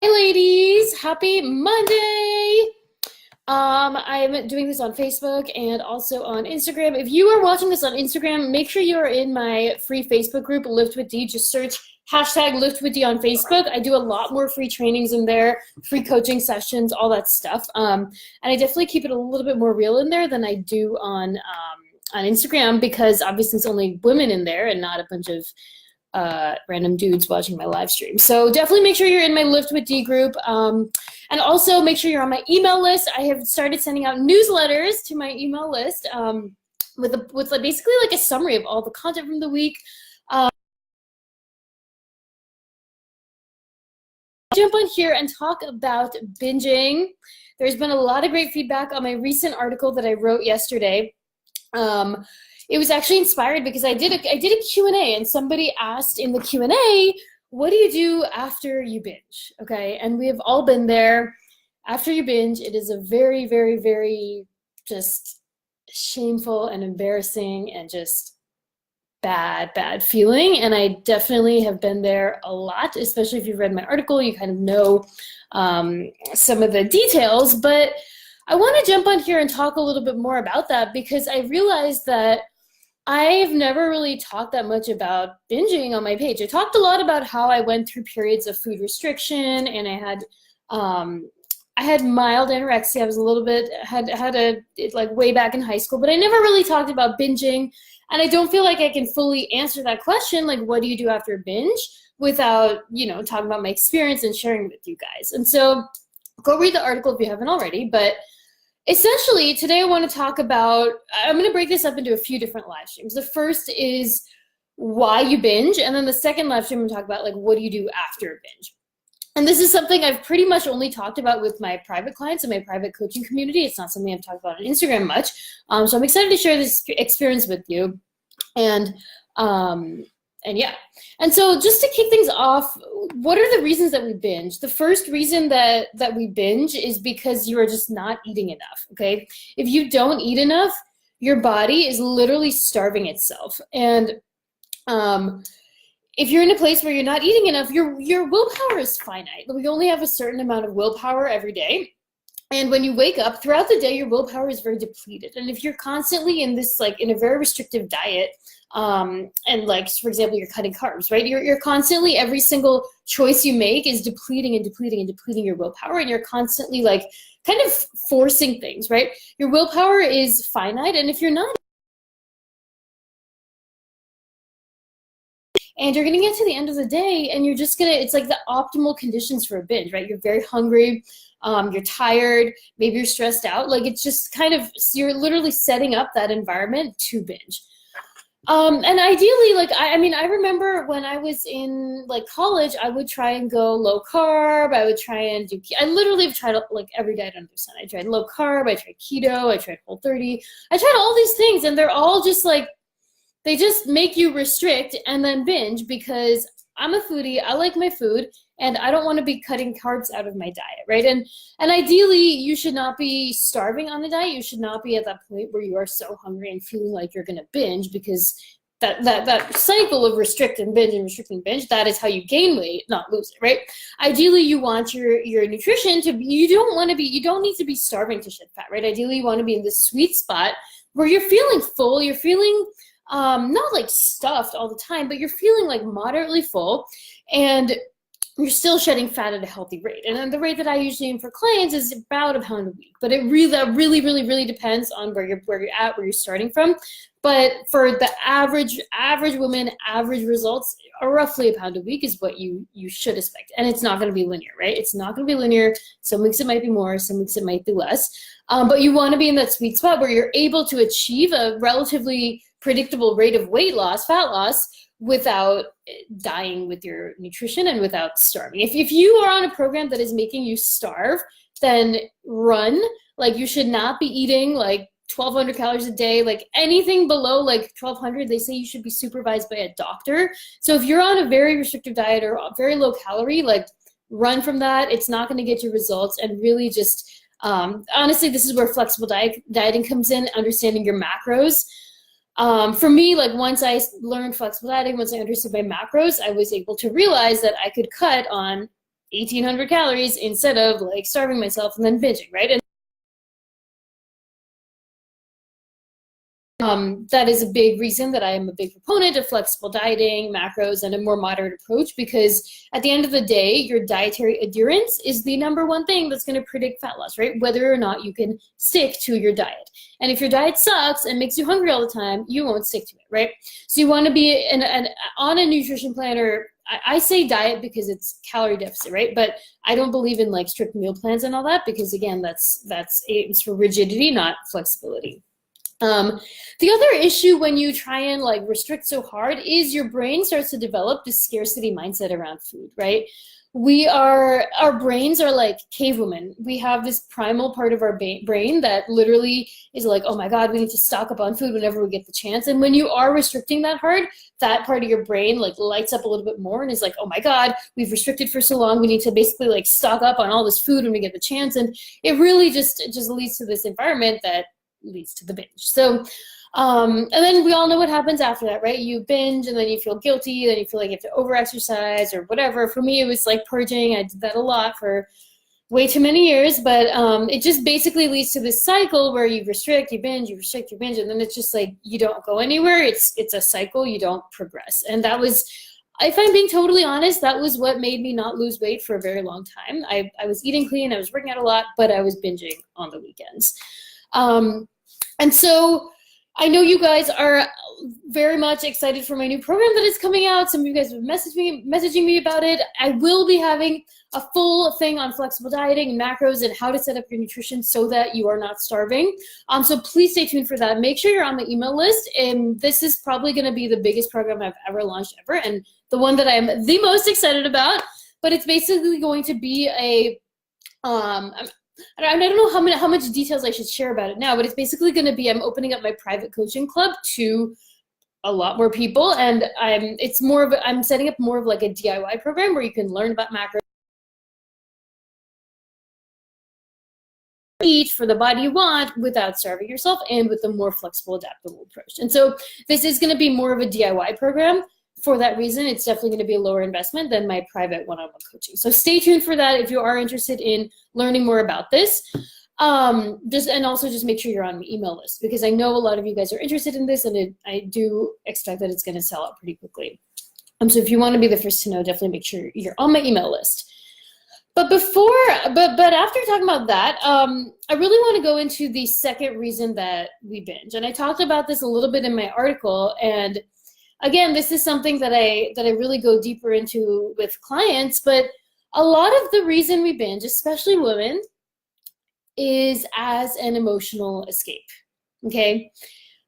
Hey ladies, happy Monday. I'm doing this on Facebook and also on Instagram. If you are watching this on Instagram, make sure you are in my free Facebook group, Lift with D. Just search hashtag Lift with D on Facebook. I do a lot more free trainings in there, free coaching sessions, all that stuff. And I definitely keep it a little bit more real in there than I do on Instagram because obviously it's only women in there and not a bunch of random dudes watching my live stream. So definitely make sure you're in my Lift with D group. And also make sure you're on my email list. I have started sending out newsletters to my email list with basically like a summary of all the content from the week. Jump on here and talk about binging. There's been a lot of great feedback on my recent article that I wrote yesterday. It was actually inspired because I did a Q&A and somebody asked in the Q&A, what do you do after you binge? Okay, and we have all been there. After you binge, it is a very, very, very just shameful and embarrassing and just bad feeling. And I definitely have been there a lot, especially if you've read my article, you kind of know some of the details. But I want to jump on here and talk a little bit more about that because I realized that I've never really talked that much about binging on my page. I talked a lot about how I went through periods of food restriction and I had mild anorexia. I was a little bit, had it like way back in high school, but I never really talked about binging. And I don't feel like I can fully answer that question, like what do you do after a binge, without, talking about my experience and sharing with you guys. And so go read the article if you haven't already, but essentially, today I want to talk about, I'm going to break this up into a few different live streams. The first is why you binge, and then the second live stream I'm going to talk about, like, what do you do after a binge? And this is something I've pretty much only talked about with my private clients and my private coaching community. It's not something I've talked about on Instagram much. So I'm excited to share this experience with you. And yeah. And so just to kick things off, what are the reasons that we binge? The first reason that we binge is because you are just not eating enough, okay? If you don't eat enough, your body is literally starving itself. And if you're in a place where you're not eating enough, your willpower is finite. We only have a certain amount of willpower every day. And when you wake up throughout the day, your willpower is very depleted. And if you're constantly in this, like in a very restrictive diet, and like, for example, you're cutting carbs, right? You're constantly, every single choice you make is depleting and depleting and depleting your willpower. And you're constantly like kind of forcing things, right? Your willpower is finite. And if you're not, and you're going to get to the end of the day and you're just going to, it's like the optimal conditions for a binge, right? You're very hungry. You're tired, maybe you're stressed out. Like it's just kind of, you're literally setting up that environment to binge. And ideally, like, I remember when I was in like college, I would try and go low carb. I would try and I literally have tried like every diet under the sun. I tried low carb, I tried keto, I tried Whole30. I tried all these things and they're all just like, they just make you restrict and then binge because I'm a foodie, I like my food, and I don't want to be cutting carbs out of my diet, right? And ideally, you should not be starving on a diet. You should not be at that point where you are so hungry and feeling like you're going to binge because that cycle of restrict and binge and restrict and binge, that is how you gain weight, not lose it, right? Ideally, you want your nutrition to be, you don't need to be starving to shed fat, right? Ideally, you want to be in this sweet spot where you're feeling full, you're feeling not like stuffed all the time, but you're feeling like moderately full and you're still shedding fat at a healthy rate. And then the rate that I usually aim for clients is about a pound a week, but that really depends on where you're at, where you're starting from. But for the average woman, average results are roughly a pound a week is what you should expect. And it's not going to be linear, right? It's not going to be linear. Some weeks it might be more, some weeks it might be less. But you want to be in that sweet spot where you're able to achieve a relatively predictable rate of weight loss, fat loss, without dying with your nutrition and without starving. If you are on a program that is making you starve, then run. Like you should not be eating like 1,200 calories a day, like anything below like 1,200, they say you should be supervised by a doctor. So if you're on a very restrictive diet or very low calorie, like run from that. It's not going to get you results, and really just, honestly, this is where flexible dieting comes in, understanding your macros. For me, like once I learned flexible dieting, once I understood my macros, I was able to realize that I could cut on 1,800 calories instead of like starving myself and then binging, right? And that is a big reason that I am a big proponent of flexible dieting, macros, and a more moderate approach, because at the end of the day, your dietary adherence is the number one thing that's going to predict fat loss, right? Whether or not you can stick to your diet. And if your diet sucks and makes you hungry all the time, you won't stick to it, right? So you want to be on a nutrition plan, or I say diet because it's calorie deficit, right? But I don't believe in like strict meal plans and all that, because again, that's aims for rigidity, not flexibility. The other issue when you try and like restrict so hard is your brain starts to develop this scarcity mindset around food, right? Our brains are like cavewomen. We have this primal part of our brain that literally is like, oh my God, we need to stock up on food whenever we get the chance. And when you are restricting that hard, that part of your brain like lights up a little bit more and is like, oh my God, we've restricted for so long. We need to basically like stock up on all this food when we get the chance. And it really just leads to this environment that leads to the binge. So, and then we all know what happens after that, right? You binge and then you feel guilty, then you feel like you have to over-exercise or whatever. For me, it was like purging. I did that a lot for way too many years, but it just basically leads to this cycle where you restrict, you binge, you restrict, you binge, and then it's just like you don't go anywhere. It's a cycle, you don't progress. And that was, if I'm being totally honest, that was what made me not lose weight for a very long time. I was eating clean, I was working out a lot, but I was binging on the weekends. And so I know you guys are very much excited for my new program that is coming out. Some of you guys have messaging me about it. I will be having a full thing on flexible dieting and macros and how to set up your nutrition so that you are not starving. So please stay tuned for that. Make sure you're on the email list. And this is probably going to be the biggest program I've ever launched ever, and the one that I'm the most excited about. But it's basically going to be a I don't know how much details I should share about it now, but it's basically going to be, I'm opening up my private coaching club to a lot more people, and I'm setting up more of like a DIY program where you can learn about macros, eat for the body you want without starving yourself, and with a more flexible, adaptable approach. And so this is going to be more of a DIY program. For that reason, it's definitely going to be a lower investment than my private one-on-one coaching. So stay tuned for that if you are interested in learning more about this. And also just make sure you're on my email list, because I know a lot of you guys are interested in this, and I do expect that it's going to sell out pretty quickly. So if you want to be the first to know, definitely make sure you're on my email list. But after talking about that, I really want to go into the second reason that we binge. And I talked about this a little bit in my article, and again, this is something that I really go deeper into with clients, but a lot of the reason we binge, especially women, is as an emotional escape, okay?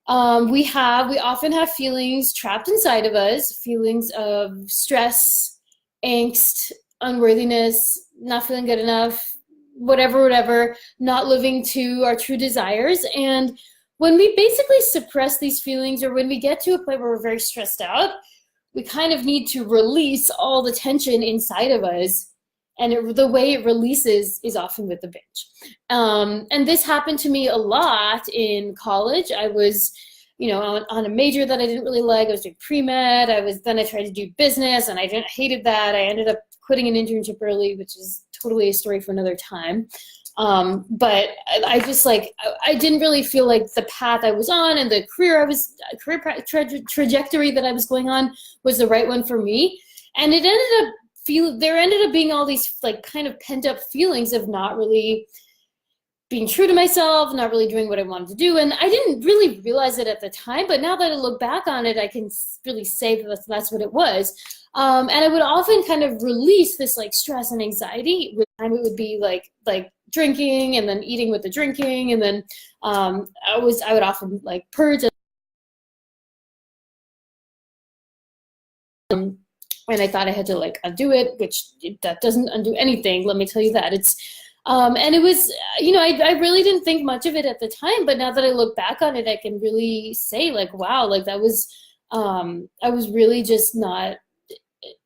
We often have feelings trapped inside of us, feelings of stress, angst, unworthiness, not feeling good enough, whatever, not living to our true desires. And when we basically suppress these feelings, or when we get to a point where we're very stressed out, we kind of need to release all the tension inside of us. And the way it releases is often with the binge. And this happened to me a lot in college. I was, on a major that I didn't really like. I was doing pre-med. Then I tried to do business, and I hated that. I ended up quitting an internship early, which is totally a story for another time. But I just I didn't really feel like the path I was on and the career trajectory that I was going on was the right one for me. And it there ended up being all these kind of pent up feelings of not really being true to myself, not really doing what I wanted to do. And I didn't really realize it at the time, but now that I look back on it, I can really say that that's what it was. And I would often kind of release this stress and anxiety. With time, it would be like drinking, and then eating with the drinking, and then I would often purge. And I thought I had to undo it, which that doesn't undo anything. Let me tell you that. It's and it was, I really didn't think much of it at the time, but now that I look back on it, I can really say wow, that was I was really just not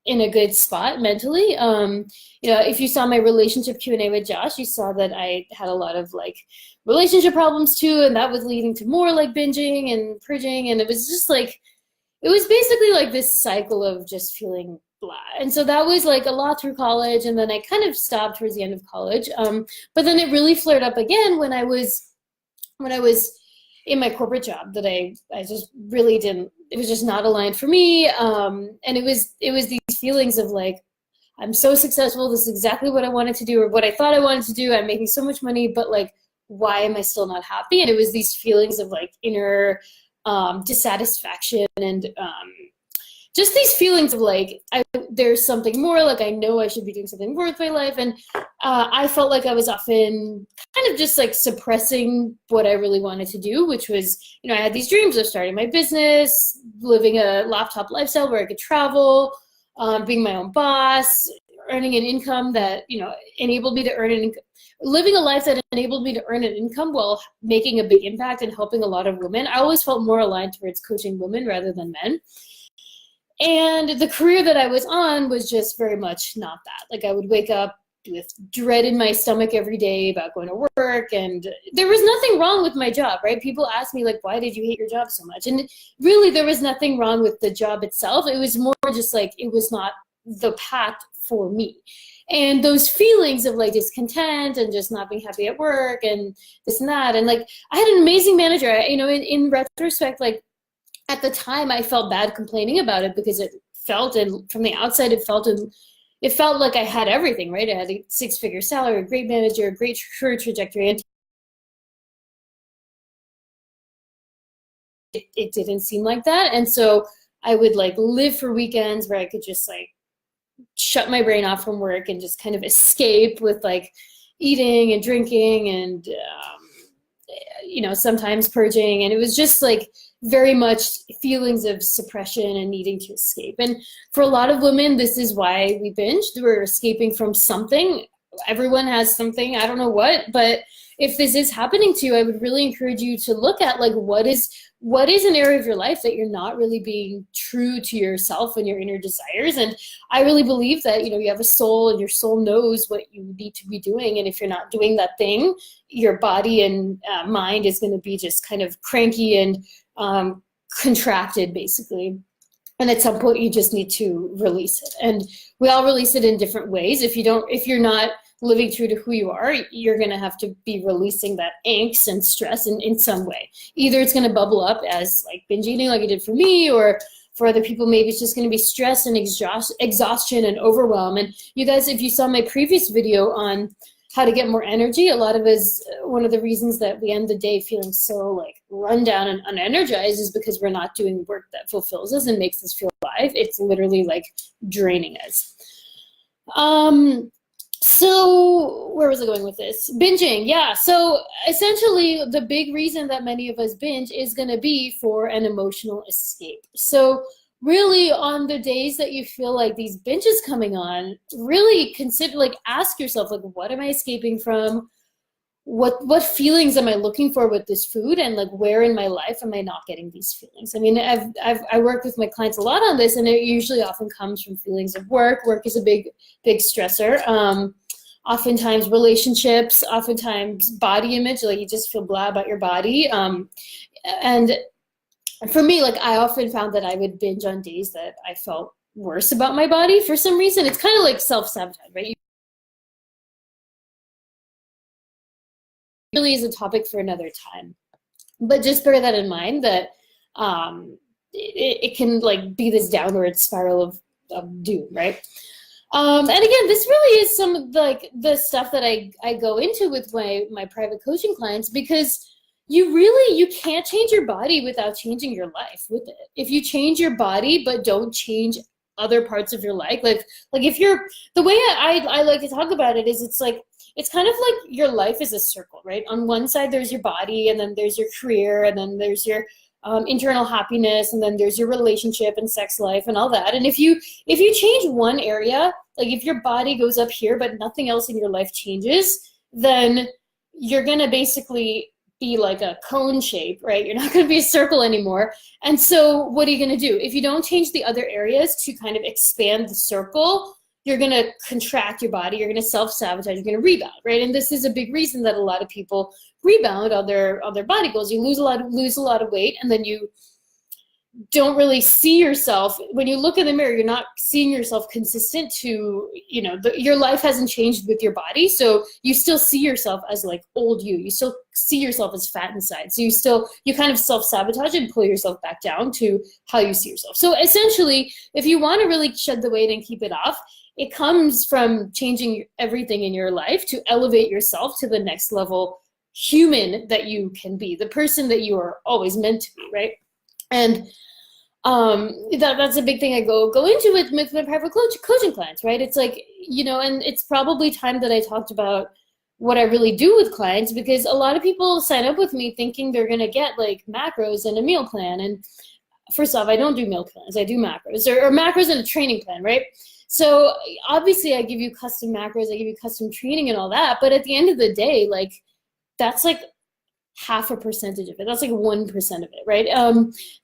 in a good spot mentally. If you saw my relationship Q&A with Josh, you saw that I had a lot of relationship problems too, and that was leading to more binging and purging, and it was just it was basically this cycle of just feeling blah. And so that was like a lot through college, and then I kind of stopped towards the end of college. But then it really flared up again when I was in my corporate job that I just really didn't, it was just not aligned for me. And it was these feelings of like, I'm so successful, this is exactly what I wanted to do, or what I thought I wanted to do, I'm making so much money, but like, why am I still not happy? And it was these feelings of like inner dissatisfaction, and just these feelings of like, there's something more, like I know I should be doing something more with my life. And I felt like I was often kind of just like suppressing what I really wanted to do, which was, you know, I had these dreams of starting my business, living a laptop lifestyle where I could travel, being my own boss, earning an income that, you know, enabled me to earn an income, living a life that enabled me to earn an income while making a big impact and helping a lot of women. I always felt more aligned towards coaching women rather than men. And the career that I was on was just very much not that. Like I would wake up with dread in my stomach every day about going to work, and there was nothing wrong with my job, right? People ask me like, why did you hate your job so much? And really there was nothing wrong with the job itself. It was more just like, it was not the path for me. And those feelings of like discontent and just not being happy at work and this and that. And like, I had an amazing manager, you know, in retrospect, like, at the time, I felt bad complaining about it because it felt, and from the outside, it felt like I had everything, right? I had a 6-figure salary, a great manager, a great career trajectory, and it didn't seem like that. And so I would like live for weekends where I could just like shut my brain off from work and just kind of escape with like eating and drinking and, you know, sometimes purging. And it was just like very much feelings of suppression and needing to escape. And for a lot of women, this is why we binge. We're escaping from something. Everyone has something, I don't know what, but if this is happening to you, I would really encourage you to look at like, what is an area of your life that you're not really being true to yourself and your inner desires. And I really believe that, you know, you have a soul, and your soul knows what you need to be doing. And if you're not doing that thing, your body and mind is going to be just kind of cranky and contracted, basically. And at some point, you just need to release it. And we all release it in different ways. If you're not living true to who you are, you're going to have to be releasing that angst and stress in some way. Either it's going to bubble up as like binge eating, like it did for me, or for other people, maybe it's just going to be stress and exhaustion and overwhelm. And you guys, if you saw my previous video on how to get more energy, a lot of us, one of the reasons that we end the day feeling so like run down and unenergized is because we're not doing work that fulfills us and makes us feel alive. It's literally like draining us. So where was I going with this? Binging, yeah. So essentially the big reason that many of us binge is going to be for an emotional escape. So really on the days that you feel like these binges coming on, really consider, like ask yourself, like, what am I escaping from? What feelings am I looking for with this food? And like, where in my life am I not getting these feelings? I mean, I work with my clients a lot on this, and it usually often comes from feelings of work. Work is a big stressor. Oftentimes relationships, oftentimes body image, like you just feel blah about your body. And for me, like I often found that I would binge on days that I felt worse about my body for some reason. It's kind of like self-sabotage, right? Really is a topic for another time, but just bear that in mind, that it can like be this downward spiral of doom, right? And again, this really is some of like the stuff that I go into with my private coaching clients, because you can't change your body without changing your life with it. If you change your body but don't change other parts of your life, like if you're, the way I like to talk about it is, it's kind of like your life is a circle, right? On one side there's your body, and then there's your career, and then there's your internal happiness, and then there's your relationship and sex life and all that. And if you change one area, like if your body goes up here but nothing else in your life changes, then you're gonna basically be like a cone shape, right? You're not gonna be a circle anymore. And so what are you gonna do? If you don't change the other areas to kind of expand the circle, you're gonna contract your body, you're gonna self-sabotage, you're gonna rebound, right? And this is a big reason that a lot of people rebound on their body goals. You lose a lot of weight, and then you don't really see yourself when you look in the mirror. You're not seeing yourself consistent to, you know, your life hasn't changed with your body, so you still see yourself as like old you still see yourself as fat inside, so you kind of self-sabotage and pull yourself back down to how you see yourself. So essentially, if you want to really shed the weight and keep it off, it comes from changing everything in your life to elevate yourself to the next level human that you can be, the person that you are always meant to be, right? And that's a big thing I go into with my private coaching clients, right? It's like, you know, and it's probably time that I talked about what I really do with clients, because a lot of people sign up with me thinking they're going to get like macros and a meal plan. And first off, I don't do meal plans. I do macros or macros and a training plan, right? So obviously I give you custom macros, I give you custom training and all that. But at the end of the day, like, that's like half a percentage of it. That's like 1% of it, right?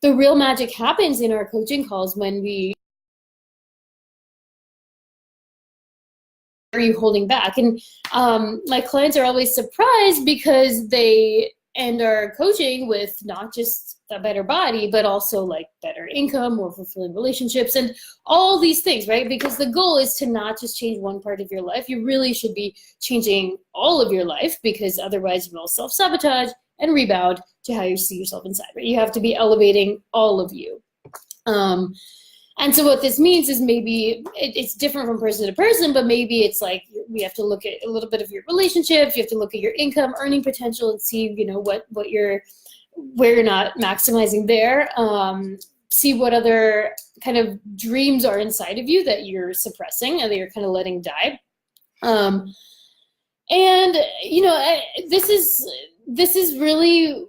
The real magic happens in our coaching calls when we are you holding back. And my clients are always surprised because they end our coaching with not just a better body, but also like better income, more fulfilling relationships, and all these things, right? Because the goal is to not just change one part of your life. You really should be changing all of your life, because otherwise you will self-sabotage and rebound to how you see yourself inside, right? You have to be elevating all of you. And so what this means is maybe it's different from person to person, but maybe it's like we have to look at a little bit of your relationships. You have to look at your income, earning potential, and see, you know, where you're not maximizing there. See what other kind of dreams are inside of you that you're suppressing and that you're kind of letting die. And you know, this is really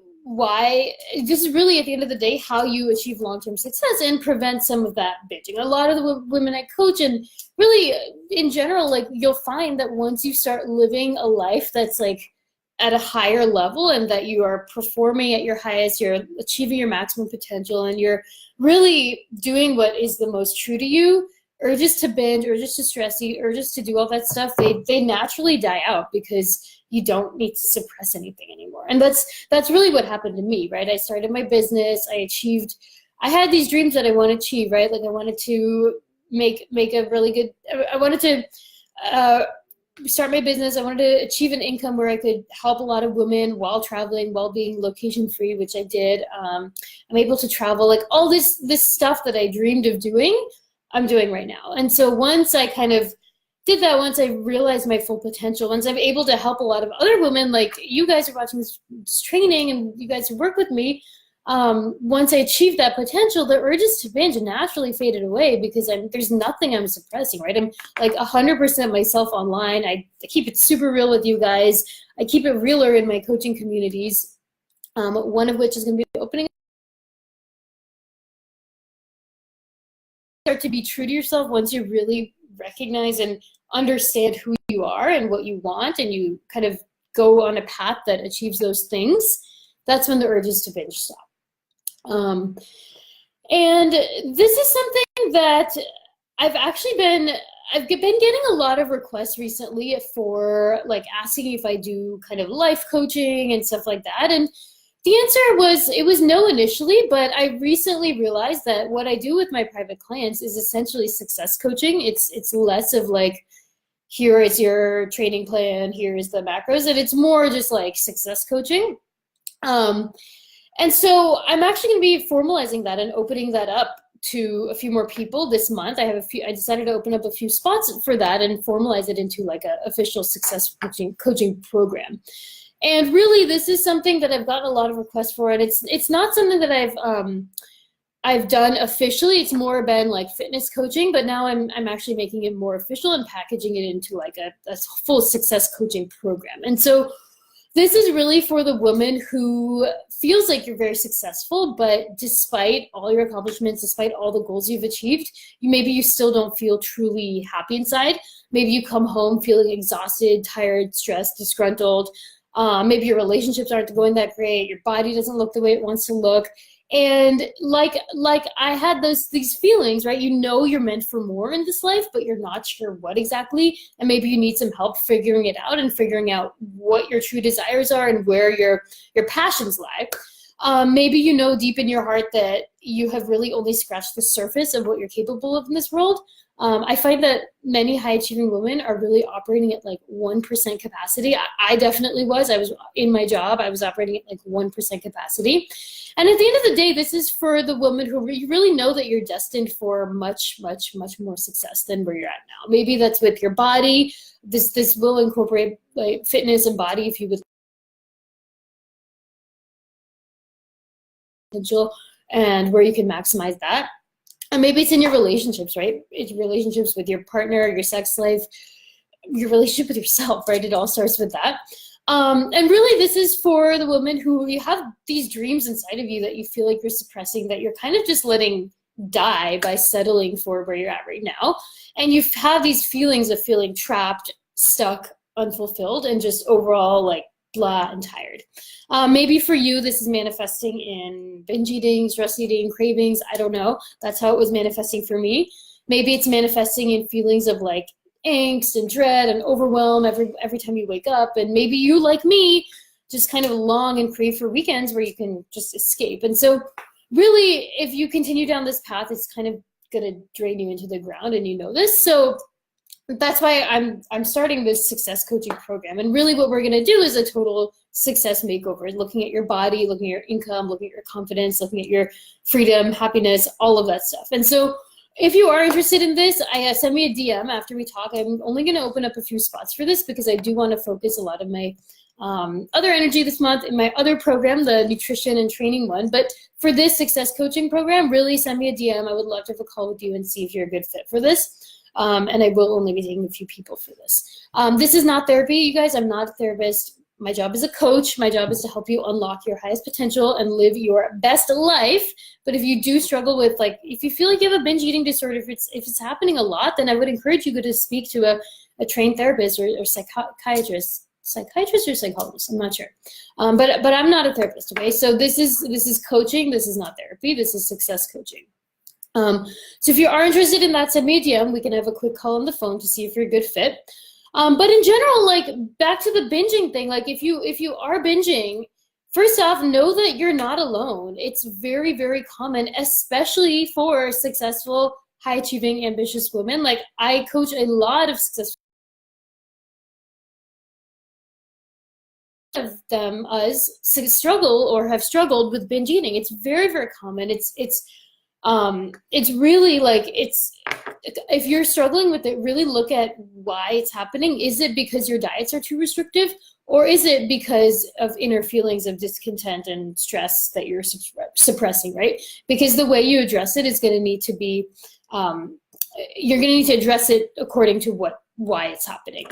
at the end of the day how you achieve long-term success and prevent some of that binging. A lot of the women I coach, and really in general, like, you'll find that once you start living a life that's like at a higher level and that you are performing at your highest, you're achieving your maximum potential, and you're really doing what is the most true to you, urges to binge, urges to stress eat, urges to do all that stuff, they naturally die out, because you don't need to suppress anything anymore. And that's really what happened to me, right? I started my business, I had these dreams that I wanted to achieve, right? Like, I wanted to make a really good, I wanted to start my business. I wanted to achieve an income where I could help a lot of women while traveling, while being location free, which I did. I'm able to travel, like all this stuff that I dreamed of doing, I'm doing right now. And so once I kind of did that, once I realized my full potential, once I'm able to help a lot of other women, like you guys are watching this training and you guys who work with me, once I achieved that potential, the urges to binge naturally faded away, because there's nothing I'm suppressing, right? I'm like 100% myself online. I keep it super real with you guys. I keep it realer in my coaching communities, one of which is going to be opening. Start to be true to yourself once you really recognize and understand who you are and what you want, and you kind of go on a path that achieves those things. That's when the urges to binge stop. And this is something that I've been getting a lot of requests recently for, like, asking if I do kind of life coaching and stuff like that. And the answer was no initially, but I recently realized that what I do with my private clients is essentially success coaching. It's less of like, here is your training plan, here is the macros, and it's more just like success coaching. And so I'm actually going to be formalizing that and opening that up to a few more people this month. I decided to open up a few spots for that and formalize it into like an official success coaching program. And really, this is something that I've gotten a lot of requests for, and it's not something that I've done officially. It's more been like fitness coaching, but now I'm actually making it more official and packaging it into like a full success coaching program. And so this is really for the woman who feels like you're very successful, but despite all your accomplishments, despite all the goals you've achieved, maybe you still don't feel truly happy inside. Maybe you come home feeling exhausted, tired, stressed, disgruntled. Maybe your relationships aren't going that great. Your body doesn't look the way it wants to look. And like I had these feelings, right? You know you're meant for more in this life, but you're not sure what exactly. And maybe you need some help figuring it out and figuring out what your true desires are and where your passions lie. Maybe you know deep in your heart that you have really only scratched the surface of what you're capable of in this world. I find that many high achieving women are really operating at like 1% capacity. I definitely was. I was in my job, I was operating at like 1% capacity. And at the end of the day, this is for the woman who you really know that you're destined for much, much, much more success than where you're at now. Maybe that's with your body. This will incorporate like fitness and body if you would potential and where you can maximize that. And maybe it's in your relationships, right? It's relationships with your partner, your sex life, your relationship with yourself, right? It all starts with that. And really, this is for the woman who you have these dreams inside of you that you feel like you're suppressing, that you're kind of just letting die by settling for where you're at right now. And you've had these feelings of feeling trapped, stuck, unfulfilled, and just overall like blah and tired. Maybe for you, this is manifesting in binge eating, stress eating, cravings. I don't know. That's how it was manifesting for me. Maybe it's manifesting in feelings of like angst and dread and overwhelm every time you wake up. And maybe you, like me, just kind of long and crave for weekends where you can just escape. And so really, if you continue down this path, it's kind of going to drain you into the ground, and you know this. So that's why I'm starting this success coaching program. And really what we're going to do is a total success makeover, looking at your body, looking at your income, looking at your confidence, looking at your freedom, happiness, all of that stuff. And so if you are interested in this, send me a DM after we talk. I'm only going to open up a few spots for this because I do want to focus a lot of my other energy this month in my other program, the nutrition and training one. But for this success coaching program, really send me a DM. I would love to have a call with you and see if you're a good fit for this. And I will only be taking a few people for this. This is not therapy, you guys. I'm not a therapist. My job is a coach. My job is to help you unlock your highest potential and live your best life. But if you do struggle with, like, if you feel like you have a binge eating disorder, if it's happening a lot, then I would encourage you to speak to a trained therapist or psychiatrist or psychologist. I'm not sure. But I'm not a therapist, okay? So this is coaching. This is not therapy. This is success coaching. So if you are interested in that, send me a DM. We can have a quick call on the phone to see if you're a good fit. But in general, like, back to the binging thing, like if you are binging, first off, know that you're not alone. It's very, very common, especially for successful, high achieving, ambitious women. Like, I coach a lot of successful of them struggle or have struggled with binge eating. It's very, very common. It's really like, if you're struggling with it, really look at why it's happening. Is it because your diets are too restrictive, or is it because of inner feelings of discontent and stress that you're suppressing, right? Because the way you address it is going to need to be, you're going to need to address it according to why it's happening.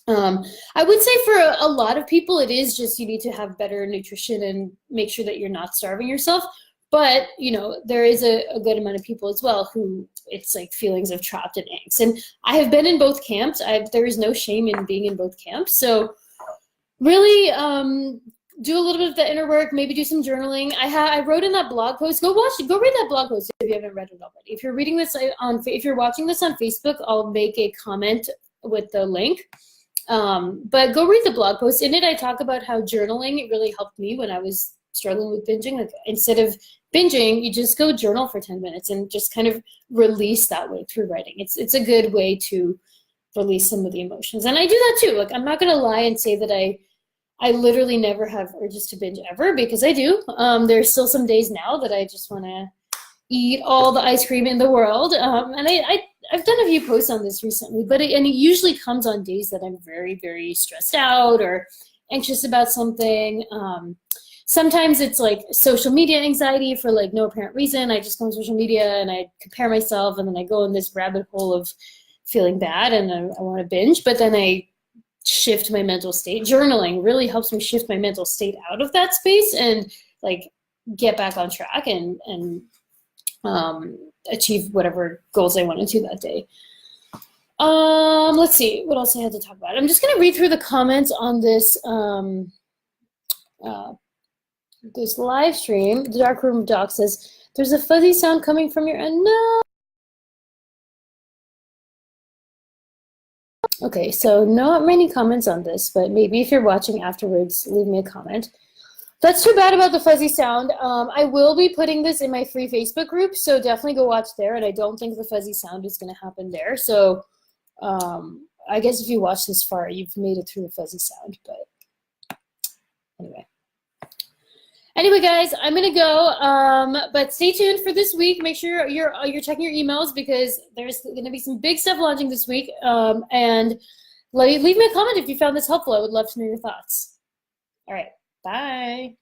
I would say for a lot of people, it is just you need to have better nutrition and make sure that you're not starving yourself. But, you know, there is a good amount of people as well who it's like feelings of trapped and angst. And I have been in both camps. There is no shame in being in both camps. So really do a little bit of the inner work, maybe do some journaling. I wrote in that blog post, go read that blog post if you haven't read it already. If you're reading this if you're watching this on Facebook, I'll make a comment with the link. But go read the blog post. In it, I talk about how journaling, it really helped me when I was struggling with binging. Like, instead of binging, you just go journal for 10 minutes and just kind of release that way through writing. It's a good way to release some of the emotions. And I do that too. Like, I'm not going to lie and say that I literally never have urges to binge ever, because I do. There's still some days now that I just want to eat all the ice cream in the world. And I've done a few posts on this recently, but it usually comes on days that I'm very, very stressed out or anxious about something. Sometimes it's like social media anxiety for like no apparent reason. I just go on social media and I compare myself, and then I go in this rabbit hole of feeling bad and I want to binge, but then I shift my mental state. Journaling really helps me shift my mental state out of that space and like get back on track and achieve whatever goals I wanted to that day. Let's see what else I had to talk about. I'm just going to read through the comments on this this live stream. The Dark Room Doc says, there's a fuzzy sound coming from your end. No. Okay, so not many comments on this, but maybe if you're watching afterwards, leave me a comment. That's too bad about the fuzzy sound. I will be putting this in my free Facebook group, so definitely go watch there. And I don't think the fuzzy sound is going to happen there. So I guess if you watch this far, you've made it through the fuzzy sound. But anyway. Anyway, guys, I'm gonna go. But stay tuned for this week. Make sure you're checking your emails because there's gonna be some big stuff launching this week. And leave me a comment if you found this helpful. I would love to know your thoughts. All right. Bye.